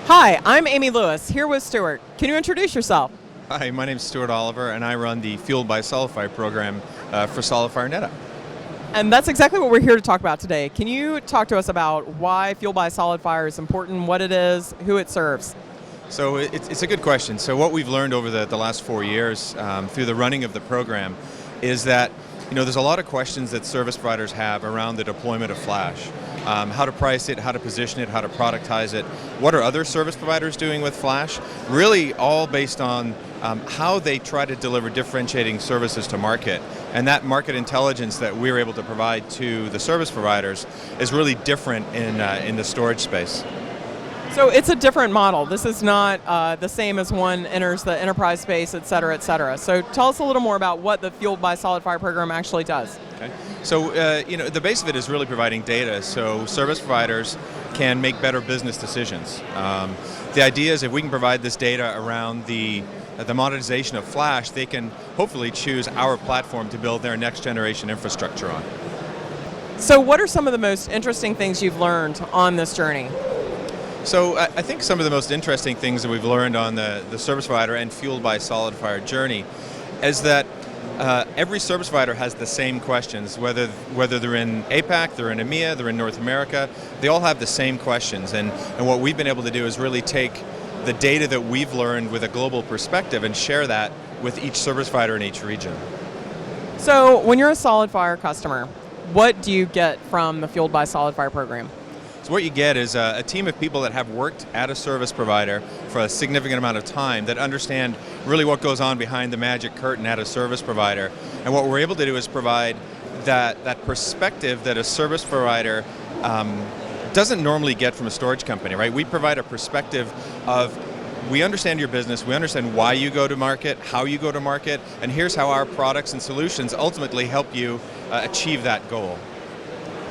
Hi, I'm Amy Lewis, here with Stuart. Can you introduce yourself? Hi, my name is Stuart Oliver, and I run the Fueled by SolidFire program for SolidFire NetApp. And that's exactly what we're here to talk about today. Can you talk to us about why Fueled by SolidFire is important, what it is, who it serves? So it's a good question. So what we've learned over the last 4 years through the running of the program is that there's a lot of questions that service providers have around the deployment of Flash. How to price it, how to position it, how to productize it. What are other service providers doing with Flash? Really all based on how they try to deliver differentiating services to market. And that market intelligence that we're able to provide to the service providers is really different in the storage space. So it's a different model. This is not the same as one enters the enterprise space, et cetera, et cetera. So tell us a little more about what the Fueled by SolidFire program actually does. Okay. So the base of it is really providing data so service providers can make better business decisions. The idea is if we can provide this data around the monetization of Flash, they can hopefully choose our platform to build their next generation infrastructure on. So what are some of the most interesting things you've learned on this journey? So I think some of the most interesting things that we've learned on the service provider and Fueled by SolidFire journey is that every service provider has the same questions, whether they're in APAC, they're in EMEA, they're in North America, they all have the same questions. And what we've been able to do is really take the data that we've learned with a global perspective and share that with each service provider in each region. So when you're a SolidFire customer, what do you get from the Fueled by SolidFire program? So what you get is a team of people that have worked at a service provider for a significant amount of time that understand really what goes on behind the magic curtain at a service provider. And what we're able to do is provide that perspective that a service provider doesn't normally get from a storage company, right? We provide a perspective of, we understand your business, we understand why you go to market, how you go to market, and here's how our products and solutions ultimately help you achieve that goal.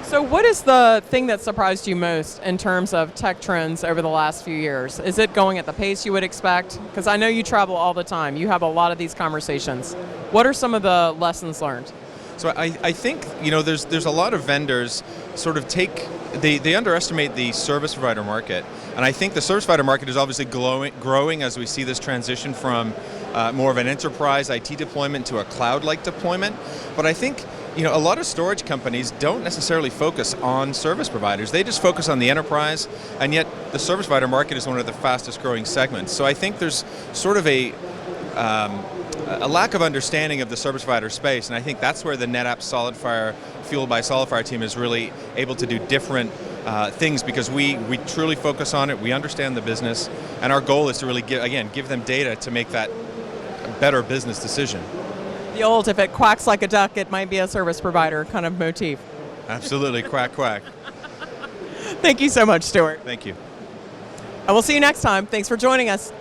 So what is the thing that surprised you most in terms of tech trends over the last few years? Is it going at the pace you would expect? Because I know you travel all the time. You have a lot of these conversations. What are some of the lessons learned? So I think there's a lot of vendors sort of they underestimate the service provider market, and I think the service provider market is obviously growing as we see this transition from more of an enterprise IT deployment to a cloud-like deployment. But I think a lot of storage companies don't necessarily focus on service providers. They just focus on the enterprise, and yet the service provider market is one of the fastest growing segments. So I think there's sort of a lack of understanding of the service provider space, and I think that's where the NetApp SolidFire, Fueled by SolidFire team is really able to do different things, because we truly focus on it, we understand the business, and our goal is to really give them data to make that better business decision. The old, if it quacks like a duck, it might be a service provider kind of motif. Absolutely, quack, quack. Thank you so much, Stuart. Thank you. And we'll see you next time. Thanks for joining us.